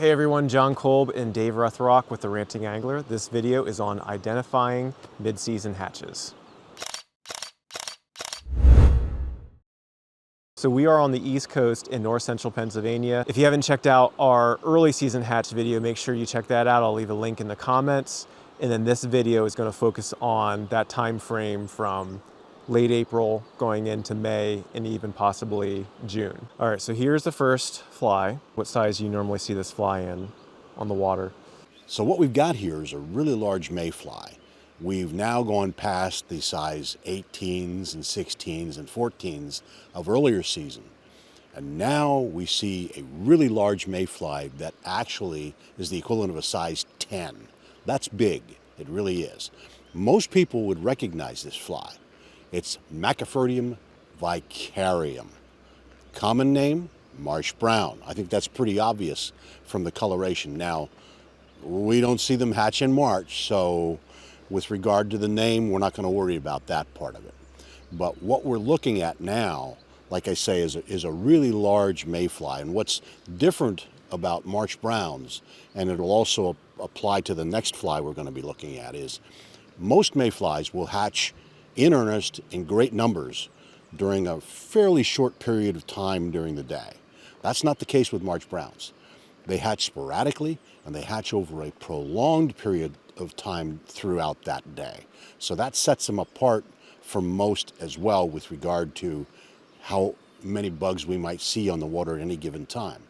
Hey everyone, John Kolb and Dave Rothrock with The Ranting Angler. This video is on identifying mid-season hatches. So we are on the East Coast in north central Pennsylvania. If you haven't checked out our early season hatch video, make sure you check that out. I'll leave a link in the comments. And then this video is going to focus on that time frame from late April going into May and even possibly June. All right, so here's the first fly. What size do you normally see this fly in on the water? So what we've got here is a really large mayfly. We've now gone past the size 18s and 16s and 14s of earlier season. And now we see a really large mayfly that actually is the equivalent of a size 10. That's big, it really is. Most people would recognize this fly. It's Macrophyrium vicarium. Common name, marsh brown. I think that's pretty obvious from the coloration. Now, we don't see them hatch in March, so with regard to the name, we're not going to worry about that part of it. But what we're looking at now, like I say, is a really large mayfly. And what's different about marsh browns, and it'll also apply to the next fly we're going to be looking at, is most mayflies will hatch in earnest in great numbers during a fairly short period of time during the day. That's not the case with marsh browns. They hatch sporadically, and they hatch over a prolonged period of time throughout that day. So that sets them apart from most as well with regard to how many bugs we might see on the water at any given time.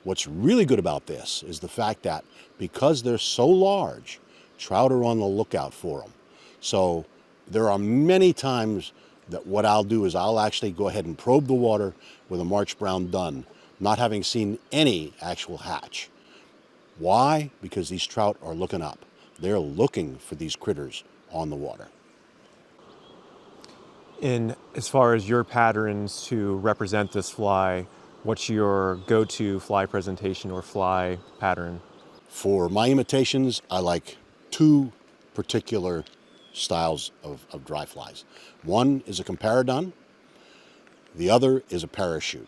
What's really good about this is the fact that because they're so large, trout are on the lookout for them. So there are many times that what I'll do is I'll actually go ahead and probe the water with a marsh brown dun, not having seen any actual hatch. Why? Because these trout are looking up. They're looking for these critters on the water. And as far as your patterns to represent this fly, what's your go-to fly presentation or fly pattern? For my imitations, I like two particular styles of dry flies. One is a comparadun, the other is a parachute.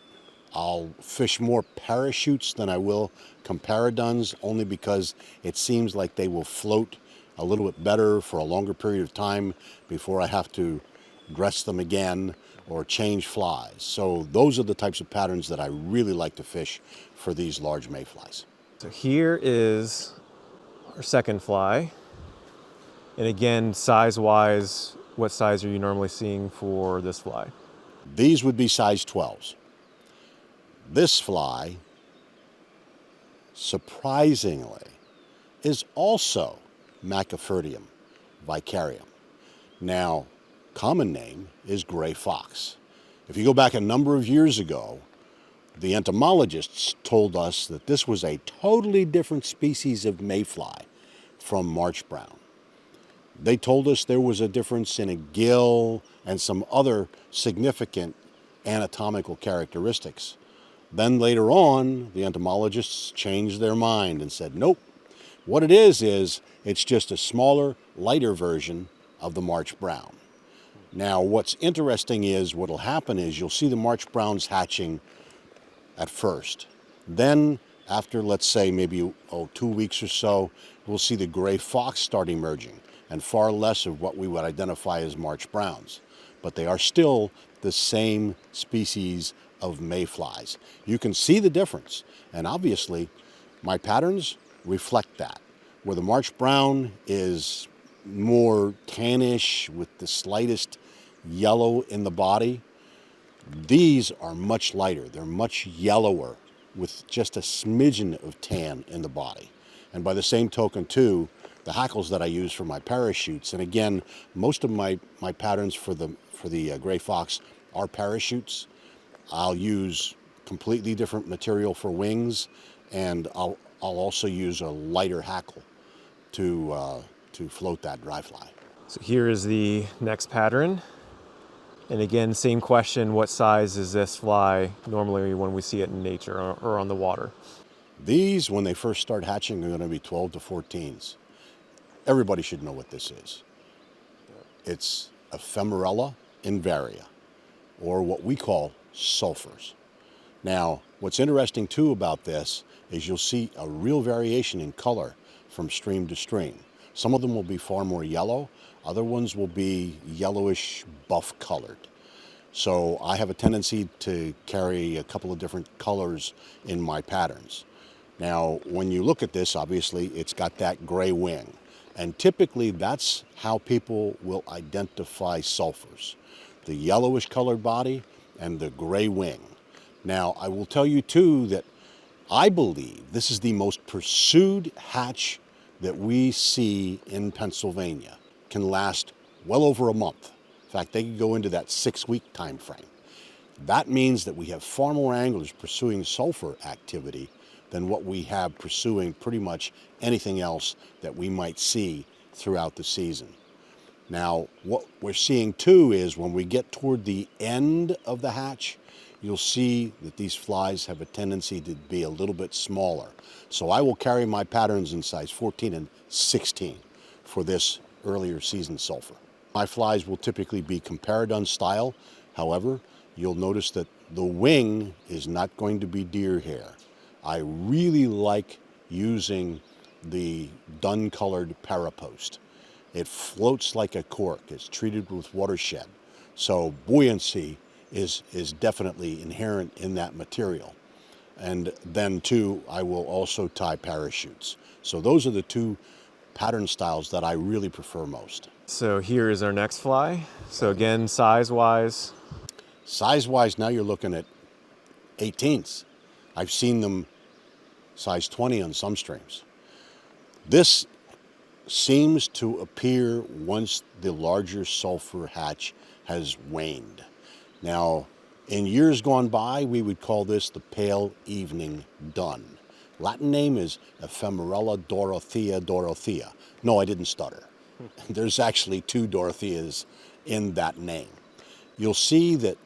I'll fish more parachutes than I will comparaduns, only because it seems like they will float a little bit better for a longer period of time before I have to dress them again or change flies. So those are the types of patterns that I really like to fish for these large mayflies. So here is our second fly. And again, size-wise, what size are you normally seeing for this fly? These would be size 12s. This fly, surprisingly, is also Macrophyrium vicarium. Now, common name is gray fox. If you go back a number of years ago, the entomologists told us that this was a totally different species of mayfly from marsh brown. They told us there was a difference in a gill and some other significant anatomical characteristics. Then later on, the entomologists changed their mind and said, nope, what it is it's just a smaller, lighter version of the marsh brown. Now, what's interesting is what'll happen is you'll see the marsh browns hatching at first. Then, after, let's say, maybe 2 weeks or so, we'll see the gray fox start emerging, and far less of what we would identify as marsh browns. But they are still the same species of mayflies. You can see the difference, and obviously my patterns reflect that. Where the marsh brown is more tannish with the slightest yellow in the body, these are much lighter. They're much yellower with just a smidgen of tan in the body. And by the same token too, the hackles that I use for my parachutes, and again, most of my patterns for the gray fox are parachutes. I'll use completely different material for wings, and I'll also use a lighter hackle to float that dry fly. So here is the next pattern. And again, same question, what size is this fly normally when we see it in nature or on the water? These, when they first start hatching, are going to be 12 to 14s. Everybody should know what this is. It's Ephemerella invaria, or what we call sulphurs. Now, What's interesting too about this is you'll see a real variation in color from stream to stream. Some of them will be far more yellow, other ones will be yellowish buff colored. So I have a tendency to carry a couple of different colors in my patterns. Now, when you look at this, obviously it's got that gray wing. And typically that's how people will identify sulphurs. The yellowish colored body and the gray wing. Now, I will tell you too that I believe this is the most pursued hatch that we see in Pennsylvania. Can last well over a month. In fact, they could go into that 6-week time frame. That means that we have far more anglers pursuing sulphur activity than what we have pursuing pretty much anything else that we might see throughout the season. Now, what we're seeing too is when we get toward the end of the hatch, you'll see that these flies have a tendency to be a little bit smaller. So I will carry my patterns in size 14 and 16 for this earlier season sulphur. My flies will typically be comparadun style. However, you'll notice that the wing is not going to be deer hair. I really like using the dun-colored parapost. It floats like a cork. It's treated with watershed. So buoyancy is definitely inherent in that material. And then too, I will also tie parachutes. So those are the two pattern styles that I really prefer most. So here is our next fly. So again, size-wise. Size-wise, now you're looking at 18s. I've seen them size 20 on some streams. This seems to appear once the larger sulphur hatch has waned. Now, in years gone by, we would call this the pale evening dun. Latin name is Ephemerella dorothea. No, I didn't stutter. There's actually 2 Dorotheas in that name. You'll see that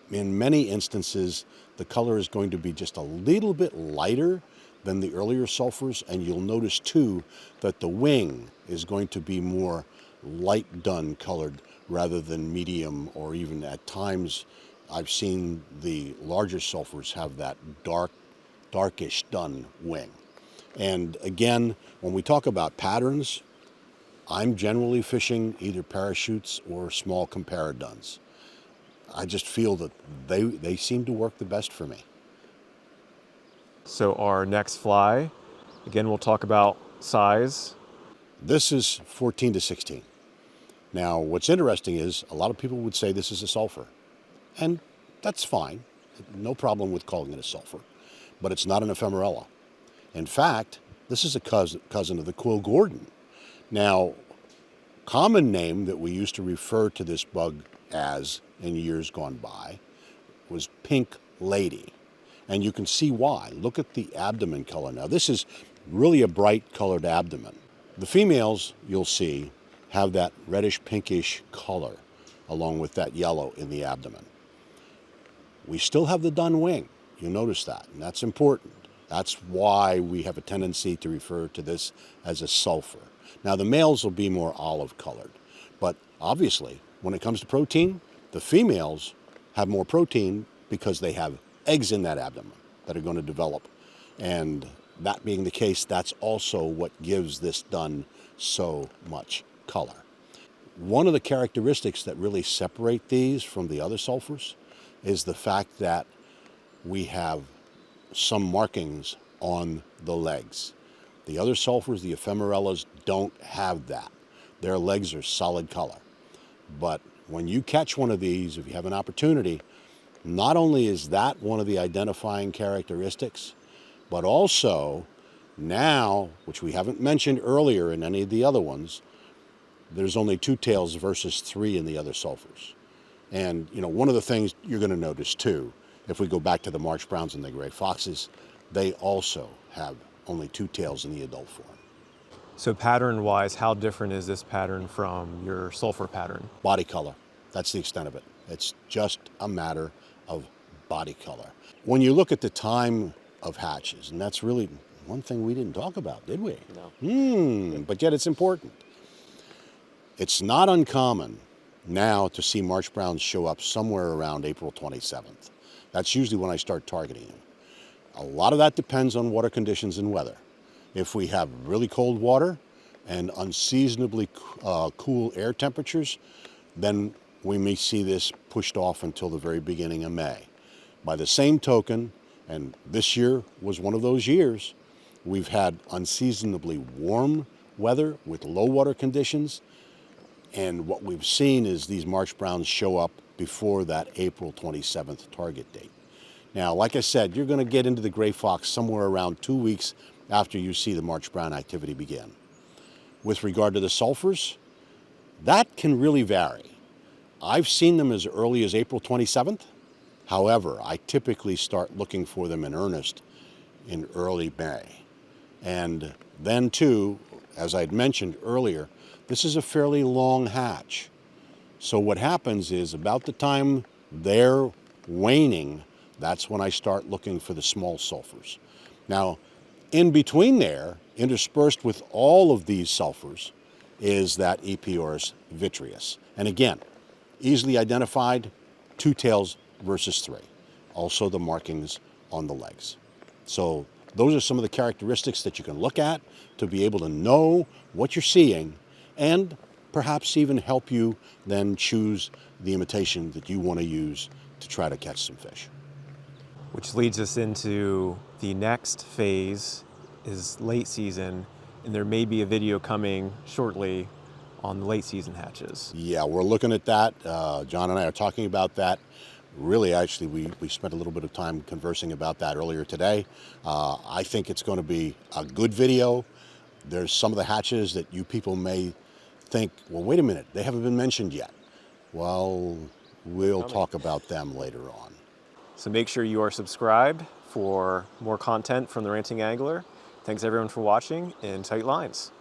in many instances, the color is going to be just a little bit lighter than the earlier sulphurs, and you'll notice too that the wing is going to be more light dun colored rather than medium, or even at times I've seen the larger sulphurs have that darkish dun wing. And again, when we talk about patterns, I'm generally fishing either parachutes or small comparaduns. I just feel that they seem to work the best for me. So our next fly, again, we'll talk about size. This is 14 to 16. Now, what's interesting is a lot of people would say this is a sulphur, and that's fine. No problem with calling it a sulphur, but it's not an ephemerella. In fact, this is a cousin of the quill Gordon. Now, common name that we used to refer to this bug as in years gone by was pink lady. And you can see why. Look at the abdomen color. Now, this is really a bright colored abdomen. The females, you'll see, have that reddish pinkish color along with that yellow in the abdomen. We still have the dun wing. You notice that, and that's important. That's why we have a tendency to refer to this as a sulphur. Now, the males will be more olive colored, but obviously, when it comes to protein, the females have more protein because they have eggs in that abdomen that are going to develop. And that being the case, that's also what gives this dun so much color. One of the characteristics that really separate these from the other sulphurs is the fact that we have some markings on the legs. The other sulphurs, the ephemerellas, don't have that. Their legs are solid color. But when you catch one of these, if you have an opportunity, not only is that one of the identifying characteristics, but also now, which we haven't mentioned earlier in any of the other ones, there's only 2 tails versus 3 in the other sulphurs. And you know, one of the things you're going to notice too, if we go back to the Marsh Browns and the gray foxes, they also have only 2 tails in the adult form. So pattern-wise, how different is this pattern from your sulphur pattern? Body color, that's the extent of it. It's just a matter of body color. When you look at the time of hatches, and that's really one thing we didn't talk about, did we? No. But yet it's important. It's not uncommon now to see Marsh Browns show up somewhere around April 27th. That's usually when I start targeting them. A lot of that depends on water conditions and weather. If we have really cold water and unseasonably cool air temperatures, then we may see this pushed off until the very beginning of May. By the same token, and this year was one of those years, we've had unseasonably warm weather with low water conditions, and what we've seen is these March browns show up before that April 27th target date. Now, like I said, you're going to get into the gray fox somewhere around 2 weeks after you see the March brown activity begin. With regard to the sulphurs, that can really vary. I've seen them as early as April 27th. However, I typically start looking for them in earnest in early May. And then too, as I'd mentioned earlier, this is a fairly long hatch. So what happens is about the time they're waning, that's when I start looking for the small sulphurs. Now, in between there, interspersed with all of these sulphurs, is that Epeorus vitreus. And again, easily identified, 2 tails versus 3. Also the markings on the legs. So those are some of the characteristics that you can look at to be able to know what you're seeing and perhaps even help you then choose the imitation that you want to use to try to catch some fish. Which leads us into the next phase is late season, and there may be a video coming shortly on the late season hatches. Yeah, we're looking at that. John and I are talking about that. Really, actually, we spent a little bit of time conversing about that earlier today. I think it's going to be a good video. There's some of the hatches that you people may think, well, wait a minute, they haven't been mentioned yet. Well, we'll talk about them later on. So make sure you are subscribed for more content from the Ranting Angler. Thanks everyone for watching, and tight lines.